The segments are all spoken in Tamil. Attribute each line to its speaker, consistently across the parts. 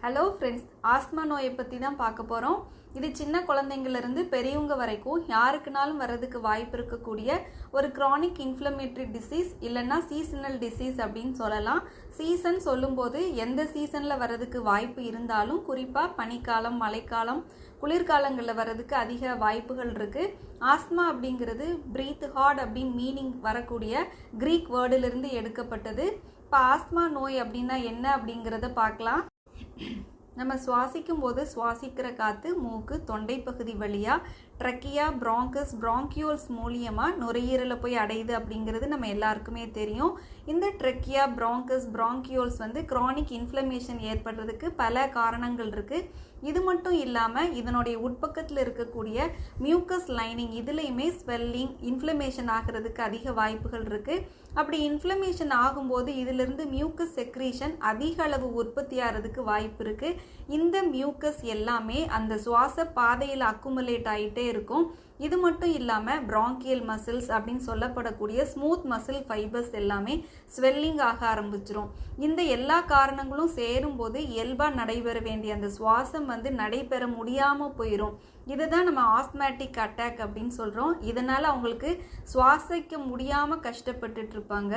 Speaker 1: ஹலோ ஃப்ரெண்ட்ஸ், ஆஸ்மா நோயை பற்றி தான் பார்க்க போகிறோம். இது சின்ன குழந்தைங்கள்லேருந்து பெரியவங்க வரைக்கும் யாருக்குனாலும் வர்றதுக்கு வாய்ப்பு இருக்கக்கூடிய ஒரு க்ரானிக் இன்ஃப்ளமேட்டரி டிசீஸ், இல்லைன்னா சீசனல் டிசீஸ் அப்படின்னு சொல்லலாம். சீசன் சொல்லும்போது எந்த சீசனில் வர்றதுக்கு வாய்ப்பு இருந்தாலும், குறிப்பாக பனிக்காலம், மழைக்காலம், குளிர்காலங்களில் வர்றதுக்கு அதிக வாய்ப்புகள் இருக்குது. ஆஸ்மா அப்படிங்கிறது பிரீத் ஹார்ட் அப்படின்னு மீனிங் வரக்கூடிய கிரீக் வேர்டிலிருந்து எடுக்கப்பட்டது. இப்போ ஆஸ்மா நோய் அப்படின்னா என்ன அப்படிங்கிறத பார்க்கலாம். நம்ம சுவாசிக்கும் போது சுவாசிக்கிற காற்று மூக்கு, தொண்டை பகுதி வழியாக ட்ரக்கியா, பிராங்கஸ், பிராங்கியோல்ஸ் மூலியமாக நுரையீரலை போய் அடையுது அப்படிங்கிறது நம்ம எல்லாருக்குமே தெரியும். இந்த trachea, bronchus, bronchioles chronic inflammation ஏற்படுறதுக்கு பல காரணங்கள் இருக்குது. இது மட்டும் இல்லாமல் இதனுடைய உட்பக்கத்தில் இருக்கக்கூடிய மியூக்கஸ் லைனிங் இதுலேயுமே ஸ்வெல்லிங், இன்ஃப்ளமேஷன் ஆகிறதுக்கு அதிக வாய்ப்புகள் இருக்குது. அப்படி இன்ஃப்ளமேஷன் ஆகும்போது இதிலிருந்து மியூக்கஸ் செக்ரீஷன் அதிக அளவு உற்பத்தி ஆகிறதுக்கு வாய்ப்பு இருக்குது. இந்த மியூக்கஸ் எல்லாமே அந்த சுவாச பாதையில் அக்குமுலேட் ஆகிட்டே இருக்கும். இது மட்டும் இல்லாமல் பிராங்கியல் மசில்ஸ் அப்படின்னு சொல்லப்படக்கூடிய ஸ்மூத் மசில் ஃபைபர்ஸ் எல்லாமே ஸ்வெல்லிங் ஆக ஆரம்பிச்சிரும். இந்த எல்லா காரணங்களும் சேரும்போது இயல்பாக நடைபெற வேண்டிய அந்த சுவாசம் நடைபெற முடியாமல் போயிடும். இதை தான் நம்ம ஆஸ்மாட்டிக் அட்டாக் அப்படின்னு சொல்கிறோம். இதனால் அவங்களுக்கு சுவாசிக்க முடியாமல் கஷ்டப்பட்டுட்டு இருப்பாங்க.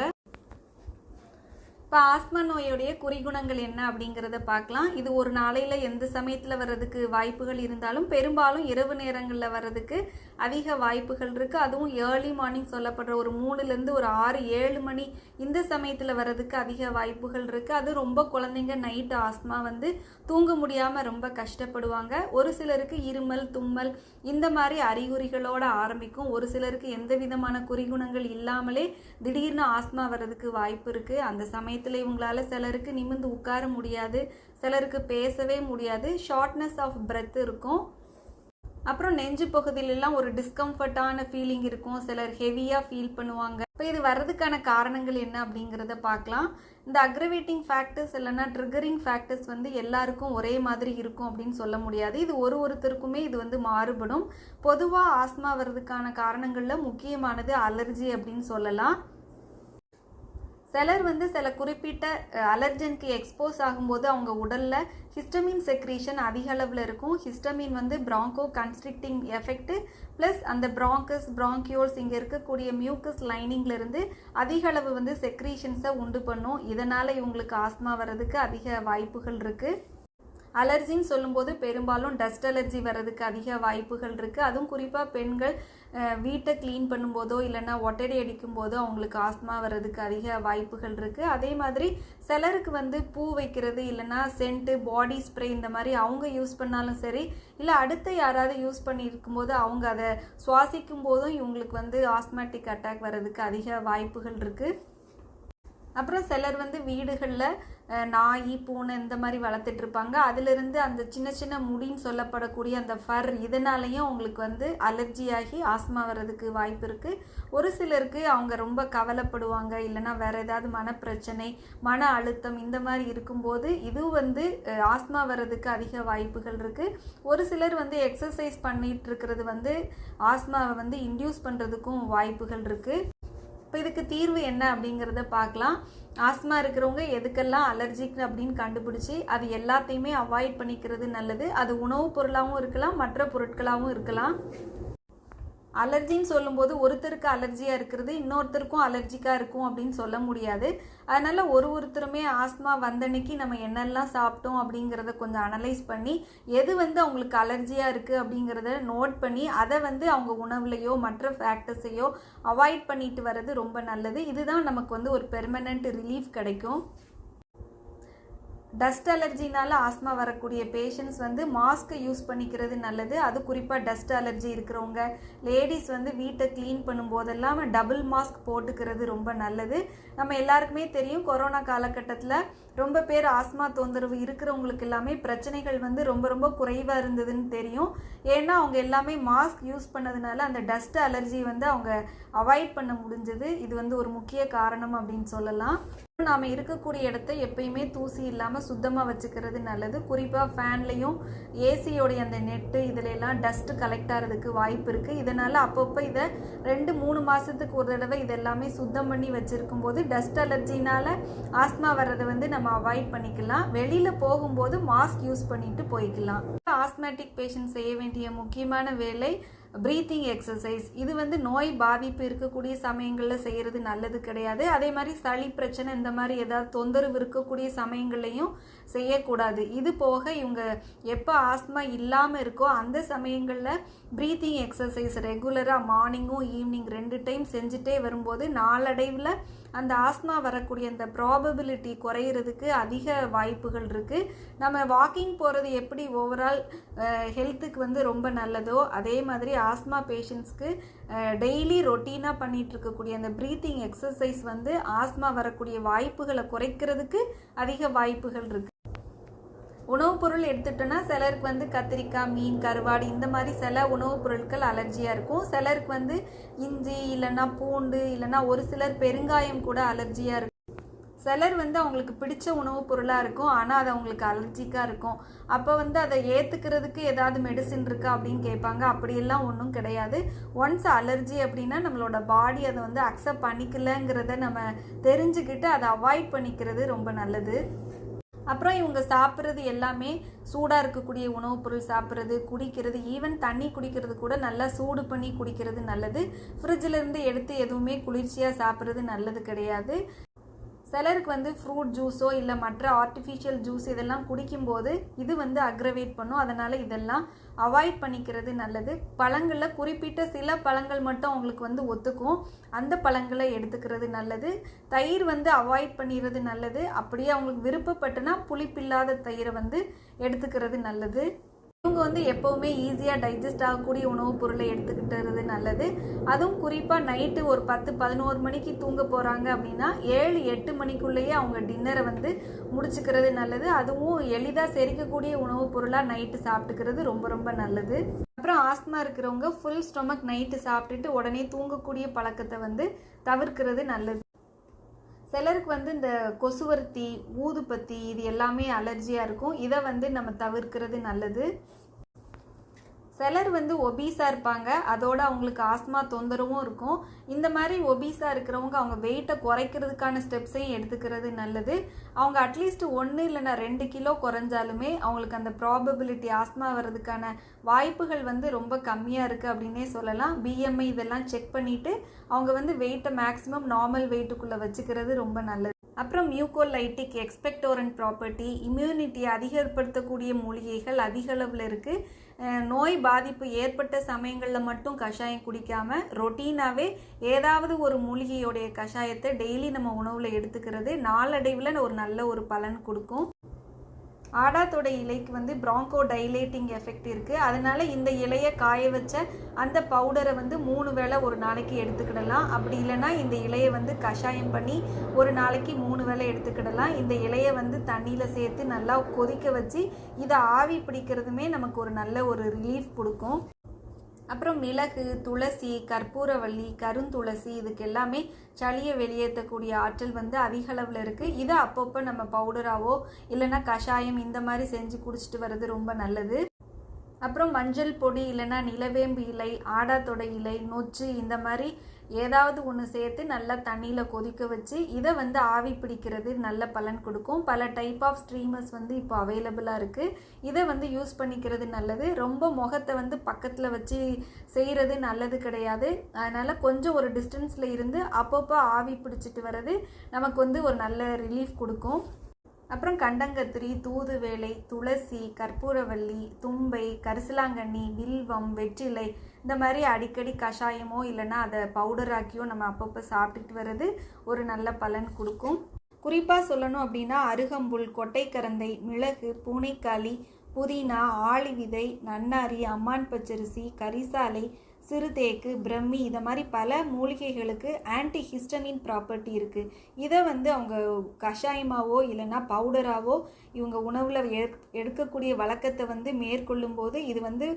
Speaker 1: இப்போ ஆஸ்மா நோயுடைய குறிகுணங்கள் என்ன அப்படிங்கிறத பார்க்கலாம். இது ஒரு நாளையில் எந்த சமயத்தில் வர்றதுக்கு வாய்ப்புகள் இருந்தாலும் பெரும்பாலும் இரவு நேரங்களில் வர்றதுக்கு அதிக வாய்ப்புகள் இருக்குது. அதுவும் ஏர்லி மார்னிங் சொல்லப்படுற ஒரு 3லேருந்து ஒரு 6-7 மணி இந்த சமயத்தில் வர்றதுக்கு அதிக வாய்ப்புகள் இருக்குது. அது ரொம்ப குழந்தைங்க நைட்டு ஆஸ்மா தூங்க முடியாமல் ரொம்ப கஷ்டப்படுவாங்க. ஒரு சிலருக்கு இருமல், தும்மல் இந்த மாதிரி அறிகுறிகளோடு ஆரம்பிக்கும். ஒரு சிலருக்கு எந்த விதமான குறிகுணங்கள் இல்லாமலே திடீர்னு ஆஸ்மா வர்றதுக்கு வாய்ப்பு இருக்குது. அந்த சமயத்தில் இவங்களால சிலருக்கு நிமிர்ந்து உட்கார முடியாது, சிலருக்கு பேசவே முடியாது, ஷார்ட்னஸ் ஆஃப் பிரெத் இருக்கும். அப்புறம் நெஞ்சு பகுதியிலெல்லாம் ஒரு டிஸ்கம்ஃபர்ட்டான ஃபீலிங் இருக்கும். சிலர் ஹெவியாக ஃபீல் பண்ணுவாங்க. இப்போ இது வர்றதுக்கான காரணங்கள் என்ன அப்படிங்கிறத பார்க்கலாம். இந்த அக்ரவேட்டிங் ஃபேக்டர்ஸ் இல்லைன்னா ட்ரிகரிங் ஃபேக்டர்ஸ் எல்லாருக்கும் ஒரே மாதிரி இருக்கும் அப்படின்னு சொல்ல முடியாது. இது ஒருத்தருக்குமே இது மாறுபடும். பொதுவாக ஆஸ்மா வர்றதுக்கான காரணங்களில் முக்கியமானது அலர்ஜி அப்படின்னு சொல்லலாம். சிலர் சில குறிப்பிட்ட அலர்ஜனுக்கு எக்ஸ்போஸ் ஆகும்போது அவங்க உடலில் ஹிஸ்டமின் செக்ரீஷன் அதிக அளவில் இருக்கும். ஹிஸ்டமின் பிராங்கோ கன்ஸ்ட்ரிக்டிங் எஃபெக்ட் ப்ளஸ் அந்த பிராங்கஸ், பிராங்கியோல்ஸ் இங்கே இருக்கக்கூடிய மியூக்கஸ் லைனிங்லேருந்து அதிக அளவு செக்ரீஷன்ஸை உண்டு பண்ணும். இதனால் இவங்களுக்கு ஆஸ்மா வர்றதுக்கு அதிக வாய்ப்புகள் இருக்குது. அலர்ஜின்னு சொல்லும்போது பெரும்பாலும் டஸ்ட் அலர்ஜி வர்றதுக்கு அதிக வாய்ப்புகள் இருக்குது. அதுவும் குறிப்பாக பெண்கள் வீட்டை க்ளீன் பண்ணும்போதோ இல்லைன்னா ஒட்டடை அடிக்கும் போதோ அவங்களுக்கு ஆஸ்மா வர்றதுக்கு அதிக வாய்ப்புகள் இருக்குது. அதே மாதிரி சிலருக்கு பூ வைக்கிறது இல்லைன்னா சென்ட்டு, பாடி ஸ்ப்ரே இந்த மாதிரி அவங்க யூஸ் பண்ணாலும் சரி, இல்லை அடுத்து யாராவது யூஸ் பண்ணி இருக்கும்போது அவங்க அதை சுவாசிக்கும் போதும் இவங்களுக்கு ஆஸ்மாட்டிக் அட்டாக் வர்றதுக்கு அதிக வாய்ப்புகள் இருக்குது. அப்புறம் சிலர் வீடுகளில் நாய், பூனை இந்த மாதிரி வளர்த்துட்ருப்பாங்க. அதிலிருந்து அந்த சின்ன சின்ன முடின்னு சொல்லப்படக்கூடிய அந்த ஃபர் இதனாலையும் அவங்களுக்கு அலர்ஜி ஆகி ஆஸ்மா வர்றதுக்கு வாய்ப்பு இருக்குது. ஒரு சிலருக்கு அவங்க ரொம்ப கவலைப்படுவாங்க, இல்லைன்னா வேறு ஏதாவது மனப்பிரச்சனை, மன அழுத்தம் இந்த மாதிரி இருக்கும்போது இது ஆஸ்மா வர்றதுக்கு அதிக வாய்ப்புகள் இருக்குது. ஒரு சிலர் எக்ஸசைஸ் பண்ணிகிட்டு இருக்கிறது ஆஸ்மாவை இன்டியூஸ் பண்ணுறதுக்கும் வாய்ப்புகள் இருக்குது. இப்போ இதுக்கு தீர்வு என்ன அப்படிங்கிறத பார்க்கலாம். ஆஸ்மா இருக்கிறவங்க எதுக்கெல்லாம் அலர்ஜிக் அப்படின்னு கண்டுபிடிச்சி அது எல்லாத்தையுமே அவாய்ட் பண்ணிக்கிறது நல்லது. அது உணவுப் பொருளாகவும் இருக்கலாம், மற்ற பொருட்களாகவும் இருக்கலாம். அலர்ஜின்னு சொல்லும்போது ஒருத்தருக்கு அலர்ஜியாக இருக்கிறது இன்னொருத்தருக்கும் அலர்ஜிக்காக இருக்கும் அப்படின்னு சொல்ல முடியாது. அதனால் ஒருத்தருமே ஆஸ்மா வந்தன்னைக்கு நம்ம என்னெல்லாம் சாப்பிட்டோம் அப்படிங்கிறத கொஞ்சம் அனலைஸ் பண்ணி எது அவங்களுக்கு அலர்ஜியாக இருக்குது அப்படிங்கிறத நோட் பண்ணி அதை அவங்க உணவுலையோ மற்ற ஃபேக்டர்ஸையோ அவாய்ட் பண்ணிட்டு வர்றது ரொம்ப நல்லது. இதுதான் நமக்கு ஒரு பெர்மனண்ட் ரிலீஃப் கிடைக்கும். டஸ்ட் அலர்ஜினால் ஆஸ்மா வரக்கூடிய பேஷண்ட்ஸ் மாஸ்க்கை யூஸ் பண்ணிக்கிறது நல்லது. அது குறிப்பாக டஸ்ட் அலர்ஜி இருக்கிறவங்க லேடிஸ் வீட்டை க்ளீன் பண்ணும்போதெல்லாம் டபுள் மாஸ்க் போட்டுக்கிறது ரொம்ப நல்லது. நம்ம எல்லாருக்குமே தெரியும், கொரோனா காலகட்டத்தில் ரொம்ப பேர் ஆஸ்மா தொந்தரவு இருக்கிறவங்களுக்கு எல்லாமே பிரச்சனைகள் ரொம்ப ரொம்ப குறைவாக இருந்ததுன்னு தெரியும். ஏன்னா அவங்க எல்லாமே மாஸ்க் யூஸ் பண்ணதுனால அந்த டஸ்ட் அலர்ஜி அவங்க அவாய்ட் பண்ண முடிஞ்சது. இது ஒரு முக்கிய காரணம் அப்படின்னு சொல்லலாம். நாம் இருக்கக்கூடிய இடத்த எப்பயுமே தூசி இல்லாமல் சுத்தமாக வச்சுக்கிறது நல்லது. குறிப்பாக ஃபேன்லேயும் ஏசியோடைய அந்த நெட்டு இதில் எல்லாம் டஸ்ட் கலெக்ட் ஆகிறதுக்கு வாய்ப்பு இருக்குது. இதனால் அப்பப்போ இதை 2-3 மாதத்துக்கு ஒரு தடவை இதெல்லாமே சுத்தம் பண்ணி வச்சுருக்கும் போது டஸ்ட் அலர்ஜினால் ஆஸ்மா வர்றதை நம்ம அவாய்ட் பண்ணிக்கலாம். வெளியில் போகும்போது மாஸ்க் யூஸ் பண்ணிட்டு போய்க்கலாம். ஆஸ்மேட்டிக் பேஷண்ட் செய்ய வேண்டிய முக்கியமான வேலை ப்ரீத்திங் எக்ஸசைஸ். இது நோய் பாதிப்பு இருக்கக்கூடிய சமயங்களில் செய்கிறது நல்லது கிடையாது. அதே மாதிரி சளி பிரச்சனை இந்த மாதிரி ஏதாவது தொந்தரவு இருக்கக்கூடிய சமயங்கள்லையும் செய்யக்கூடாது. இது போக இவங்க எப்போ ஆஸ்மா இல்லாமல் இருக்கோ அந்த சமயங்களில் ப்ரீத்திங் எக்ஸசைஸ் ரெகுலராக மார்னிங்கும் ஈவினிங் 2 டைம் செஞ்சுட்டே வரும்போது நாளடைவில் அந்த ஆஸ்மா வரக்கூடிய அந்த ப்ராபபிலிட்டி குறையிறதுக்கு அதிக வாய்ப்புகள் இருக்குது. நம்ம வாக்கிங் போகிறது எப்படி ஓவரால் ஹெல்த்துக்கு ரொம்ப நல்லதோ அதே மாதிரி ஆஸ்மா பேஷண்ட்ஸ்க்கு டெய்லி ரொட்டீனாக பண்ணிகிட்டு இருக்கக்கூடிய அந்த ப்ரீத்திங் எக்ஸசைஸ் ஆஸ்மா வரக்கூடிய வாய்ப்புகளை குறைக்கிறதுக்கு அதிக வாய்ப்புகள் இருக்குது. உணவுப் பொருள் எடுத்துட்டோன்னா சிலருக்கு கத்திரிக்காய், மீன், கருவாடு இந்த மாதிரி சில உணவுப் பொருட்கள் அலர்ஜியாக இருக்கும். சிலருக்கு இஞ்சி இல்லைன்னா பூண்டு இல்லைன்னா ஒரு சிலர் பெருங்காயம் கூட அலர்ஜியாக இருக்கும். சிலர் அவங்களுக்கு பிடிச்ச உணவுப் பொருளாக இருக்கும், ஆனால் அது அவங்களுக்கு அலர்ஜிக்காக இருக்கும். அப்போ அதை ஏற்றுக்கிறதுக்கு ஏதாவது மெடிசின் இருக்கா அப்படின்னு கேட்பாங்க. அப்படியெல்லாம் ஒன்றும் கிடையாது. ஒன்ஸ் அலர்ஜி அப்படின்னா நம்மளோட பாடி அதை அக்செப்ட் பண்ணிக்கலங்கிறத நம்ம தெரிஞ்சுக்கிட்டு அதை அவாய்ட் பண்ணிக்கிறது ரொம்ப நல்லது. அப்புறம் இவங்க சாப்பிட்றது எல்லாமே சூடாக இருக்கக்கூடிய உணவுப் பொருள் சாப்பிட்றது, குடிக்கிறது, ஈவன் தண்ணி குடிக்கிறது கூட நல்லா சூடு பண்ணி குடிக்கிறது நல்லது. ஃப்ரிட்ஜிலேருந்து எடுத்து எதுவுமே குளிர்ச்சியாக சாப்பிட்றது நல்லது கிடையாது. சிலருக்கு ஃப்ரூட் ஜூஸோ இல்லை மற்ற ஆர்டிஃபிஷியல் ஜூஸ் இதெல்லாம் குடிக்கும்போது இது அக்ரவேட் பண்ணும். அதனால் இதெல்லாம் அவாய்ட் பண்ணிக்கிறது நல்லது. பழங்களில் குறிப்பிட்ட சில பழங்கள் மட்டும் அவங்களுக்கு ஒத்துக்கும், அந்த பழங்களை எடுத்துக்கிறது நல்லது. தயிர் அவாய்ட் பண்ணிடுறது நல்லது. அப்படியே அவங்களுக்கு விருப்பப்பட்டுனா புளிப்பில்லாத தயிரை எடுத்துக்கிறது நல்லது. இவங்க எப்போவுமே ஈஸியாக டைஜஸ்ட் ஆகக்கூடிய உணவுப் பொருளை எடுத்துக்கிட்டுறது நல்லது. அதுவும் குறிப்பாக நைட்டு ஒரு 10-11 மணிக்கு தூங்க போகிறாங்க அப்படின்னா 7-8 மணிக்குள்ளேயே அவங்க டின்னரை முடிச்சுக்கிறது நல்லது. அதுவும் எளிதாக செரிக்கக்கூடிய உணவுப் பொருளாக நைட்டு சாப்பிட்டுக்கிறது ரொம்ப ரொம்ப நல்லது. அப்புறம் ஆஸ்மா இருக்கிறவங்க ஃபுல் ஸ்டொமக் நைட்டு சாப்பிட்டுட்டு உடனே தூங்கக்கூடிய பழக்கத்தை தவிர்க்கிறது நல்லது. சிலருக்கு இந்த கொசுவர்த்தி, ஊதுபத்தி இது எல்லாமே அலர்ஜியாக இருக்கும். இதை நம்ம தவிர்க்கிறது நல்லது. சிலர் ஒபீஸாக இருப்பாங்க, அதோடு அவங்களுக்கு ஆஸ்மா தொந்தரவும் இருக்கும். இந்த மாதிரி ஒபீஸாக இருக்கிறவங்க அவங்க வெயிட்டை குறைக்கிறதுக்கான ஸ்டெப்ஸையும் எடுத்துக்கிறது நல்லது. அவங்க அட்லீஸ்ட் 1 இல்லைன்னா 2 கிலோ குறைஞ்சாலுமே அவங்களுக்கு அந்த ப்ராபபிலிட்டி ஆஸ்மா வர்றதுக்கான வாய்ப்புகள் ரொம்ப கம்மியாக இருக்குது அப்படின்னே சொல்லலாம். பிஎம்ஐ இதெல்லாம் செக் பண்ணிவிட்டு அவங்க வெயிட்டை மேக்ஸிமம் நார்மல் வெயிட்டுக்குள்ளே வச்சுக்கிறது ரொம்ப நல்லது. அப்புறம் மியூகோலைட்டிக் எக்ஸ்பெக்டோரண்ட் ப்ராப்பர்ட்டி, இம்யூனிட்டியை அதிகப்படுத்தக்கூடிய மூலிகைகள் அதிக அளவில் இருக்குது. நோய் பாதிப்பு ஏற்பட்ட சமயங்களில் மட்டும் கஷாயம் குடிக்காமல் ரொட்டீனாகவே ஏதாவது ஒரு மூலிகையோடைய கஷாயத்தை டெய்லி நம்ம உணவில் எடுத்துக்கிறது நாளடைவில் ஒரு நல்ல ஒரு பலன் கொடுக்கும். ஆடாத்தோட இலைக்கு பிராங்கோ டைலேட்டிங் எஃபெக்ட் இருக்குது. அதனால் இந்த இலையை காய வச்ச அந்த பவுடரை 3 வேளை ஒரு நாளைக்கு எடுத்துக்கிடலாம். அப்படி இல்லைன்னா இந்த இலையை கஷாயம் பண்ணி ஒரு நாளைக்கு 3 வேளை எடுத்துக்கிடலாம். இந்த இலையை தண்ணியில் சேர்த்து நல்லா கொதிக்க வச்சு இதை ஆவி பிடிக்கிறதுமே நமக்கு ஒரு நல்ல ஒரு ரிலீஃப் கொடுக்கும். அப்புறம் மிளகு, துளசி, கற்பூரவள்ளி, கருந்துளசி இதுக்கு எல்லாமே சளியை வெளியேற்றக்கூடிய ஆற்றல் அதிக அளவில் இருக்குது. இதை அப்பப்போ நம்ம பவுடராவோ இல்லைன்னா கஷாயம் இந்த மாதிரி செஞ்சு குடிச்சிட்டு வர்றது ரொம்ப நல்லது. அப்புறம் மஞ்சள் பொடி இல்லைன்னா நிலவேம்பு இலை, ஆடாத்தொடை இலை, நொச்சு இந்த மாதிரி ஏதாவது ஒன்று சேர்த்து நல்லா தண்ணியில் கொதிக்க வச்சு இதை ஆவி பிடிக்கிறது நல்ல பலன் கொடுக்கும். பல டைப் ஆஃப் ஸ்ட்ரீமர்ஸ் இப்போ அவைலபிளாக இருக்குது. இதை யூஸ் பண்ணிக்கிறது நல்லது. ரொம்ப முகத்தை பக்கத்தில் வச்சு செய்கிறது நல்லது கிடையாது. அதனால் கொஞ்சம் ஒரு டிஸ்டன்ஸில் இருந்து அப்பப்போ ஆவி பிடிச்சிட்டு வர்றது நமக்கு ஒரு நல்ல ரிலீஃப் கொடுக்கும். அப்புறம் கண்டங்கத்திரி, தூதுவேலை, துளசி, கற்பூரவள்ளி, தும்பை, கரிசலாங்கண்ணி, வில்வம், வெற்றிலை இந்த மாதிரி அடிக்கடி கஷாயமோ இல்லைன்னா அதை பவுடராக்கியோ நம்ம அப்பப்போ சாப்பிட்டுட்டு வர்றது ஒரு நல்ல பலன் கொடுக்கும். குறிப்பாக சொல்லணும் அப்படின்னா அருகம்புல், கொட்டைக்கரந்தை, மிளகு, பூனைக்காளி, புதினா, ஆளி விதை, நன்னாரி, அம்மான் பச்சரிசி, கரிசாலை, சிறுதேக்கு, பிரம்மி இதை மாதிரி பல மூலிகைகளுக்கு ஆன்டி ஹிஸ்டமின் ப்ராப்பர்ட்டி இருக்குது. இதை வந்து அவங்க கஷாயமாவோ இல்லைன்னா பவுடராகவோ இவங்க உணவில் எடுக்கக்கூடிய வழக்கத்தை வந்து மேற்கொள்ளும் போது இது வந்து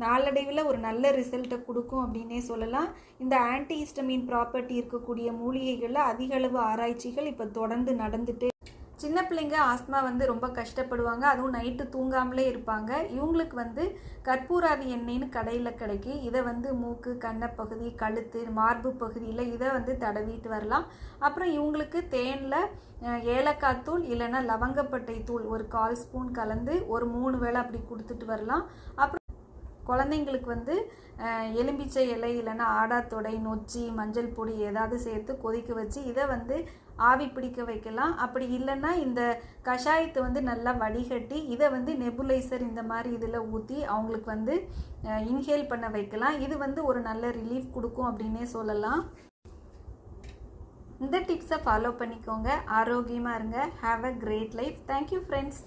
Speaker 1: நாளடைவில் ஒரு நல்ல ரிசல்ட்டை கொடுக்கும் அப்படின்னே சொல்லலாம். இந்த ஆன்டி ஹிஸ்டமின் ப்ராப்பர்ட்டி இருக்கக்கூடிய மூலிகைகளில் அதிக அளவு ஆராய்ச்சிகள் இப்போ தொடர்ந்து நடந்துட்டு. சின்ன பிள்ளைங்க ஆஸ்துமா வந்து ரொம்ப கஷ்டப்படுவாங்க, அதுவும் நைட்டு தூங்காமலே இருப்பாங்க. இவங்களுக்கு வந்து கற்பூராதி எண்ணெய்னு கடையில் கிடைக்கும். இதை வந்து மூக்கு, கன்னப்பகுதி, கழுத்து, மார்பு பகுதியில் இதை வந்து தடவிட்டு வரலாம். அப்புறம் இவங்களுக்கு தேனில் ஏலக்காய் தூள் இல்லைன்னா லவங்கப்பட்டை தூள் ஒரு 1/4 ஸ்பூன் கலந்து ஒரு 3 வேளை அப்படி கொடுத்துட்டு வரலாம். அப்புறம் குழந்தைங்களுக்கு வந்து எலும்பிச்சை இலை இல்லைன்னா ஆடாத்தொடை, நொச்சி, மஞ்சள் பொடி ஏதாவது சேர்த்து கொதிக்க வச்சு இதை வந்து ஆவி பிடிக்க வைக்கலாம். அப்படி இல்லைன்னா இந்த கஷாயத்தை வந்து நல்லா வடிகட்டி இதை வந்து நெபுலைசர் இந்த மாதிரி இதில் ஊற்றி அவங்களுக்கு வந்து இன்ஹேல் பண்ண வைக்கலாம். இது வந்து ஒரு நல்ல ரிலீஃப் கொடுக்கும் அப்படின்னே சொல்லலாம். இந்த டிப்ஸை ஃபாலோ பண்ணிக்கோங்க, ஆரோக்கியமாக இருங்க. Have a great life. Thank you friends.